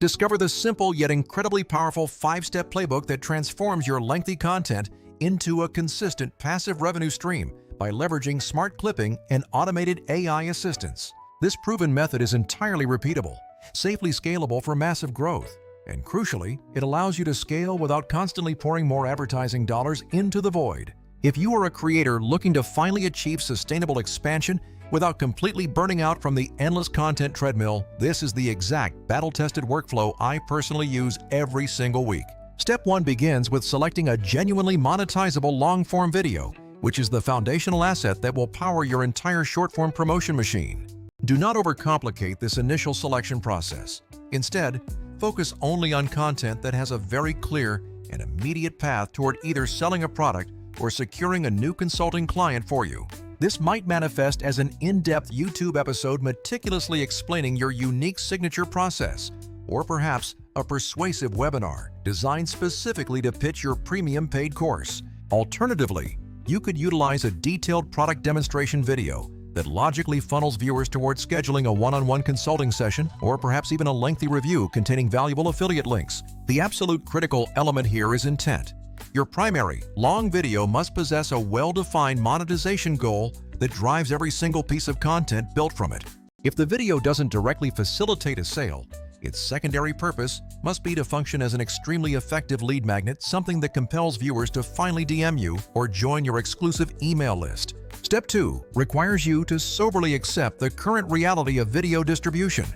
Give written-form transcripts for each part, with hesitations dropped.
Discover the simple yet incredibly powerful 5-step playbook that transforms your lengthy content into a consistent passive revenue stream by leveraging smart clipping and automated AI assistance. This proven method is entirely repeatable, safely scalable for massive growth, and crucially, it allows you to scale without constantly pouring more advertising dollars into the void. If you are a creator looking to finally achieve sustainable expansion without completely burning out from the endless content treadmill, this is the exact battle-tested workflow I personally use every single week. Step 1 begins with selecting a genuinely monetizable long-form video, which is the foundational asset that will power your entire short-form promotion machine. Do not overcomplicate this initial selection process. Instead, focus only on content that has a very clear and immediate path toward either selling a product or securing a new consulting client for you. This might manifest as an in-depth YouTube episode meticulously explaining your unique signature process, or perhaps a persuasive webinar designed specifically to pitch your premium paid course. Alternatively, you could utilize a detailed product demonstration video that logically funnels viewers towards scheduling a one-on-one consulting session, or perhaps even a lengthy review containing valuable affiliate links. The absolute critical element here is intent. Your primary, long video must possess a well-defined monetization goal that drives every single piece of content built from it. If the video doesn't directly facilitate a sale, its secondary purpose must be to function as an extremely effective lead magnet, something that compels viewers to finally DM you or join your exclusive email list. Step 2 requires you to soberly accept the current reality of video distribution,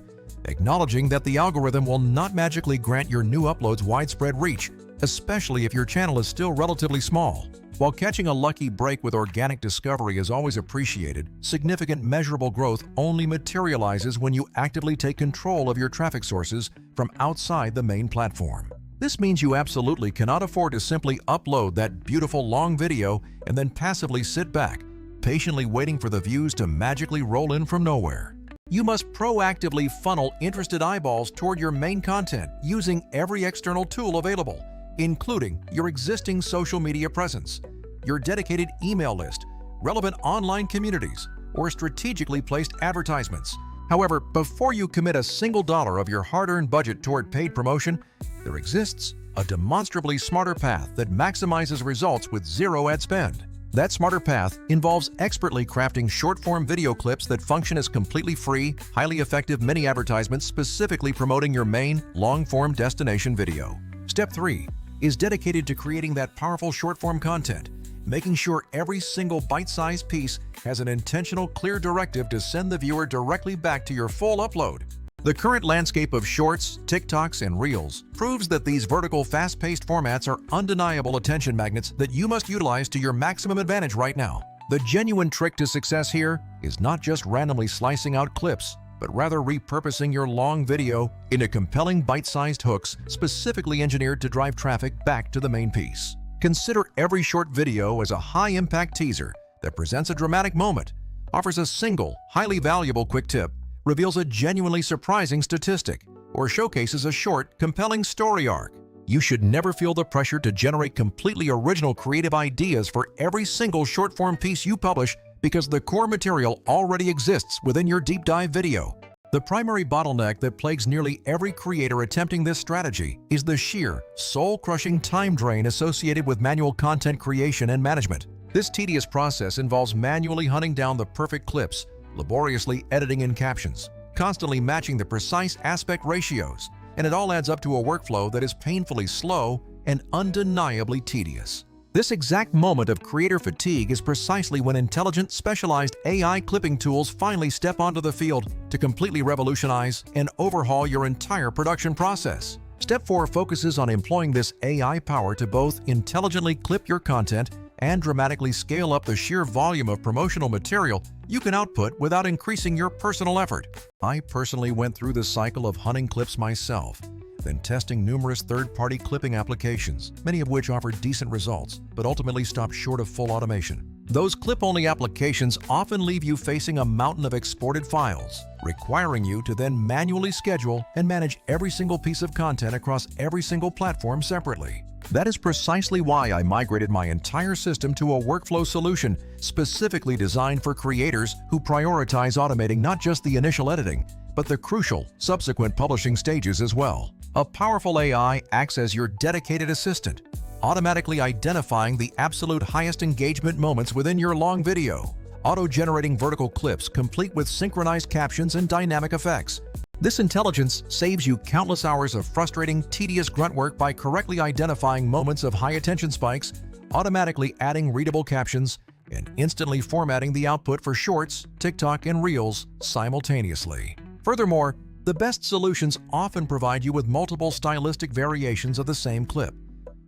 acknowledging that the algorithm will not magically grant your new uploads widespread reach, especially if your channel is still relatively small. While catching a lucky break with organic discovery is always appreciated, significant measurable growth only materializes when you actively take control of your traffic sources from outside the main platform. This means you absolutely cannot afford to simply upload that beautiful long video and then passively sit back, patiently waiting for the views to magically roll in from nowhere. You must proactively funnel interested eyeballs toward your main content using every external tool available, including your existing social media presence, your dedicated email list, relevant online communities, or strategically placed advertisements. However, before you commit a single dollar of your hard-earned budget toward paid promotion, there exists a demonstrably smarter path that maximizes results with zero ad spend. That smarter path involves expertly crafting short-form video clips that function as completely free, highly effective mini advertisements specifically promoting your main, long-form destination video. Step 3 is dedicated to creating that powerful short-form content, making sure every single bite-sized piece has an intentional, clear directive to send the viewer directly back to your full upload. The current landscape of Shorts, TikToks, and Reels proves that these vertical, fast-paced formats are undeniable attention magnets that you must utilize to your maximum advantage right now. The genuine trick to success here is not just randomly slicing out clips, but rather repurposing your long video into compelling bite-sized hooks specifically engineered to drive traffic back to the main piece. Consider every short video as a high-impact teaser that presents a dramatic moment, offers a single, highly valuable quick tip, reveals a genuinely surprising statistic, or showcases a short, compelling story arc. You should never feel the pressure to generate completely original creative ideas for every single short-form piece you publish because the core material already exists within your deep dive video. The primary bottleneck that plagues nearly every creator attempting this strategy is the sheer, soul-crushing time drain associated with manual content creation and management. This tedious process involves manually hunting down the perfect clips, laboriously editing in captions, constantly matching the precise aspect ratios, and it all adds up to a workflow that is painfully slow and undeniably tedious. This exact moment of creator fatigue is precisely when intelligent, specialized AI clipping tools finally step onto the field to completely revolutionize and overhaul your entire production process. Step 4 focuses on employing this AI power to both intelligently clip your content and dramatically scale up the sheer volume of promotional material you can output without increasing your personal effort. I personally went through the cycle of hunting clips myself, then testing numerous third-party clipping applications, many of which offered decent results, but ultimately stopped short of full automation. Those clip-only applications often leave you facing a mountain of exported files, requiring you to then manually schedule and manage every single piece of content across every single platform separately. That is precisely why I migrated my entire system to a workflow solution specifically designed for creators who prioritize automating not just the initial editing, but the crucial subsequent publishing stages as well. A powerful AI acts as your dedicated assistant, automatically identifying the absolute highest engagement moments within your long video, auto-generating vertical clips complete with synchronized captions and dynamic effects. This intelligence saves you countless hours of frustrating, tedious grunt work by correctly identifying moments of high attention spikes, automatically adding readable captions, and instantly formatting the output for Shorts, TikTok, and Reels simultaneously. Furthermore, the best solutions often provide you with multiple stylistic variations of the same clip,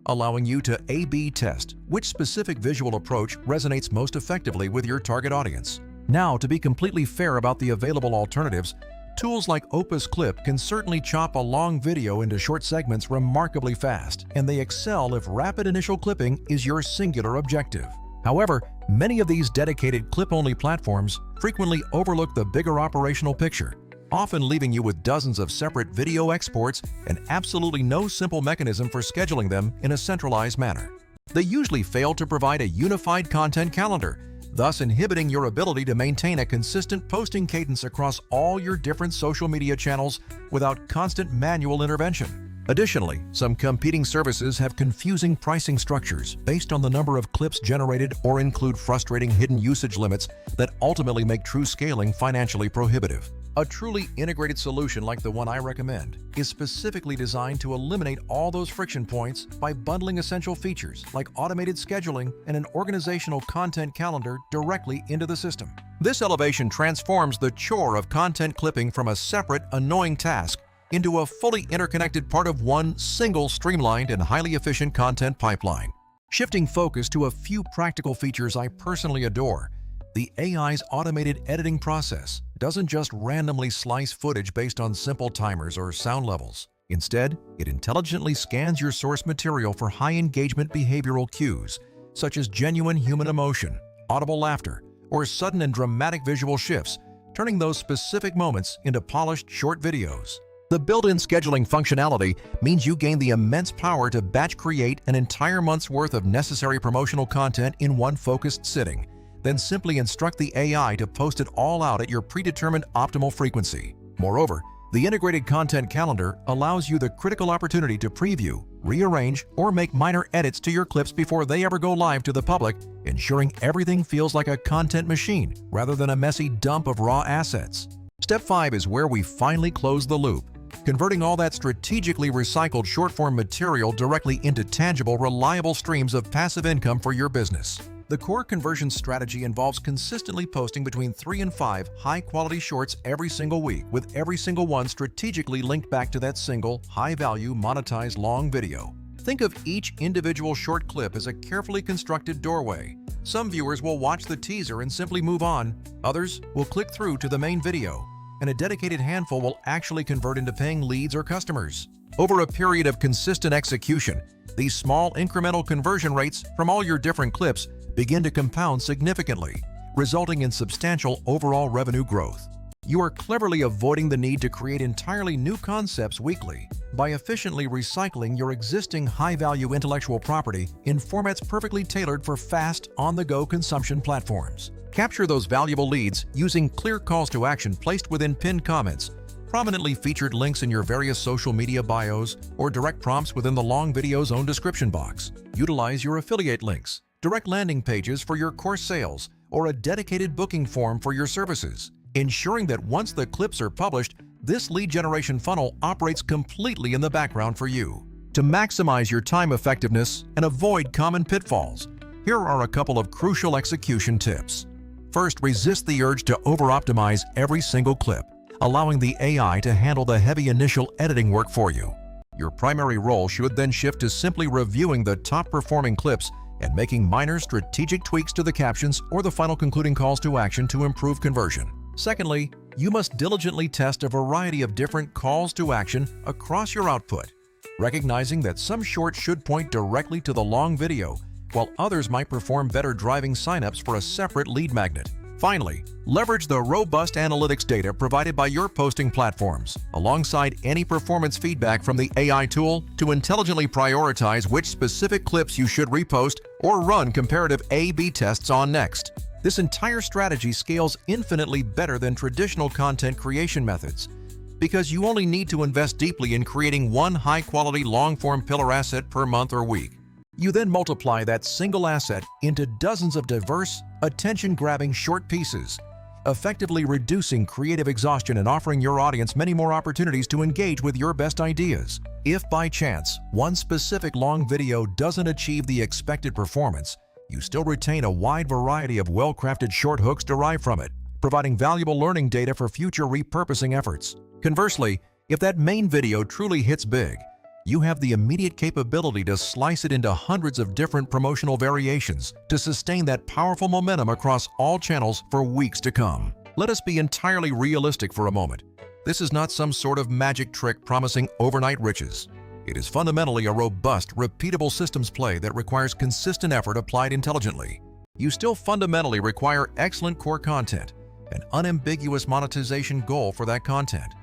allowing you to A/B test which specific visual approach resonates most effectively with your target audience. Now, to be completely fair about the available alternatives, tools like Opus Clip can certainly chop a long video into short segments remarkably fast, and they excel if rapid initial clipping is your singular objective. However, many of these dedicated clip-only platforms frequently overlook the bigger operational picture, often leaving you with dozens of separate video exports and absolutely no simple mechanism for scheduling them in a centralized manner. They usually fail to provide a unified content calendar, thus inhibiting your ability to maintain a consistent posting cadence across all your different social media channels without constant manual intervention. Additionally, some competing services have confusing pricing structures based on the number of clips generated or include frustrating hidden usage limits that ultimately make true scaling financially prohibitive. A truly integrated solution like the one I recommend is specifically designed to eliminate all those friction points by bundling essential features like automated scheduling and an organizational content calendar directly into the system. This elevation transforms the chore of content clipping from a separate, annoying task into a fully interconnected part of one single streamlined and highly efficient content pipeline. Shifting focus to a few practical features I personally adore, the AI's automated editing process doesn't just randomly slice footage based on simple timers or sound levels. Instead, it intelligently scans your source material for high-engagement behavioral cues, such as genuine human emotion, audible laughter, or sudden and dramatic visual shifts, turning those specific moments into polished short videos. The built-in scheduling functionality means you gain the immense power to batch create an entire month's worth of necessary promotional content in one focused sitting, then simply instruct the AI to post it all out at your predetermined optimal frequency. Moreover, the integrated content calendar allows you the critical opportunity to preview, rearrange, or make minor edits to your clips before they ever go live to the public, ensuring everything feels like a content machine rather than a messy dump of raw assets. Step 5 is where we finally close the loop, converting all that strategically recycled short-form material directly into tangible, reliable streams of passive income for your business. The core conversion strategy involves consistently posting between 3 and 5 high-quality shorts every single week, with every single one strategically linked back to that single, high-value, monetized long video. Think of each individual short clip as a carefully constructed doorway. Some viewers will watch the teaser and simply move on, others will click through to the main video, and a dedicated handful will actually convert into paying leads or customers. Over a period of consistent execution, these small incremental conversion rates from all your different clips begin to compound significantly, resulting in substantial overall revenue growth. You are cleverly avoiding the need to create entirely new concepts weekly by efficiently recycling your existing high-value intellectual property in formats perfectly tailored for fast, on-the-go consumption platforms. Capture those valuable leads using clear calls to action placed within pinned comments, prominently featured links in your various social media bios, or direct prompts within the long video's own description box. Utilize your affiliate links, direct landing pages for your course sales, or a dedicated booking form for your services, ensuring that once the clips are published, this lead generation funnel operates completely in the background for you. To maximize your time effectiveness and avoid common pitfalls, here are a couple of crucial execution tips. First, resist the urge to over-optimize every single clip, allowing the AI to handle the heavy initial editing work for you. Your primary role should then shift to simply reviewing the top-performing clips and making minor strategic tweaks to the captions or the final concluding calls to action to improve conversion. Secondly, you must diligently test a variety of different calls to action across your output, recognizing that some shorts should point directly to the long video, while others might perform better driving signups for a separate lead magnet. Finally, leverage the robust analytics data provided by your posting platforms, alongside any performance feedback from the AI tool, to intelligently prioritize which specific clips you should repost or run comparative A/B tests on next. This entire strategy scales infinitely better than traditional content creation methods, because you only need to invest deeply in creating one high-quality long-form pillar asset per month or week. You then multiply that single asset into dozens of diverse, attention-grabbing short pieces, effectively reducing creative exhaustion and offering your audience many more opportunities to engage with your best ideas. If by chance one specific long video doesn't achieve the expected performance, you still retain a wide variety of well-crafted short hooks derived from it, providing valuable learning data for future repurposing efforts. Conversely, if that main video truly hits big, you have the immediate capability to slice it into hundreds of different promotional variations to sustain that powerful momentum across all channels for weeks to come. Let us be entirely realistic for a moment. This is not some sort of magic trick promising overnight riches. It is fundamentally a robust, repeatable systems play that requires consistent effort applied intelligently. You still fundamentally require excellent core content, an unambiguous monetization goal for that content,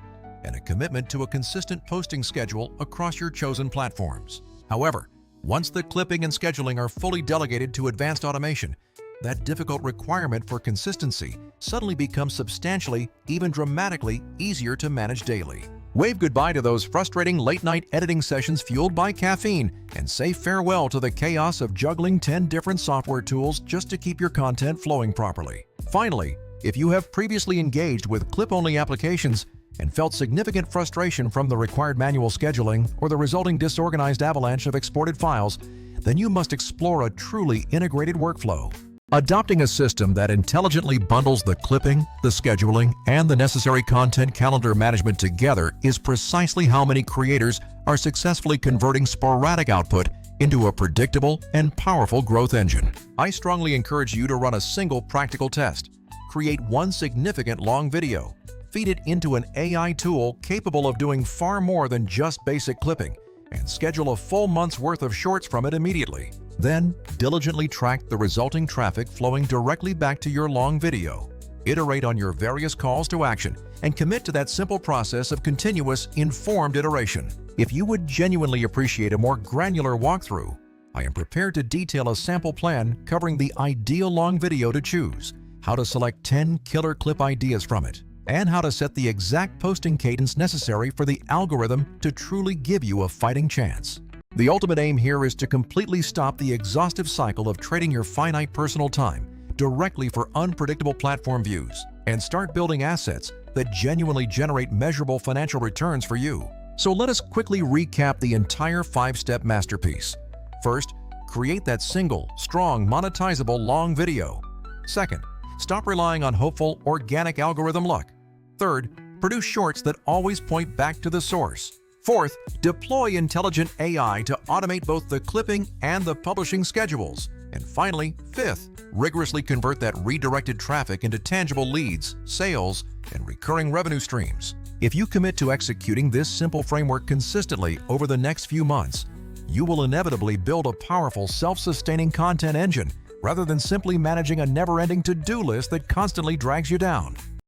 and a commitment to a consistent posting schedule across your chosen platforms. However, once the clipping and scheduling are fully delegated to advanced automation, that difficult requirement for consistency suddenly becomes substantially, even dramatically, easier to manage daily. Wave goodbye to those frustrating late-night editing sessions fueled by caffeine and say farewell to the chaos of juggling 10 different software tools just to keep your content flowing properly. Finally, if you have previously engaged with clip-only applications and felt significant frustration from the required manual scheduling or the resulting disorganized avalanche of exported files, then you must explore a truly integrated workflow. Adopting a system that intelligently bundles the clipping, the scheduling, and the necessary content calendar management together is precisely how many creators are successfully converting sporadic output into a predictable and powerful growth engine. I strongly encourage you to run a single practical test. Create one significant long video. Feed it into an AI tool capable of doing far more than just basic clipping, and schedule a full month's worth of shorts from it immediately. Then, diligently track the resulting traffic flowing directly back to your long video. Iterate on your various calls to action, and commit to that simple process of continuous, informed iteration. If you would genuinely appreciate a more granular walkthrough, I am prepared to detail a sample plan covering the ideal long video to choose, how to select 10 killer clip ideas from it, and how to set the exact posting cadence necessary for the algorithm to truly give you a fighting chance. The ultimate aim here is to completely stop the exhaustive cycle of trading your finite personal time directly for unpredictable platform views and start building assets that genuinely generate measurable financial returns for you. So let us quickly recap the entire 5-step masterpiece. First, create that single, strong, monetizable long video. Second, stop relying on hopeful, organic algorithm luck. Third, produce shorts that always point back to the source. Fourth, deploy intelligent AI to automate both the clipping and the publishing schedules. And finally, fifth, rigorously convert that redirected traffic into tangible leads, sales, and recurring revenue streams. If you commit to executing this simple framework consistently over the next few months, you will inevitably build a powerful, self-sustaining content engine rather than simply managing a never-ending to-do list that constantly drags you down.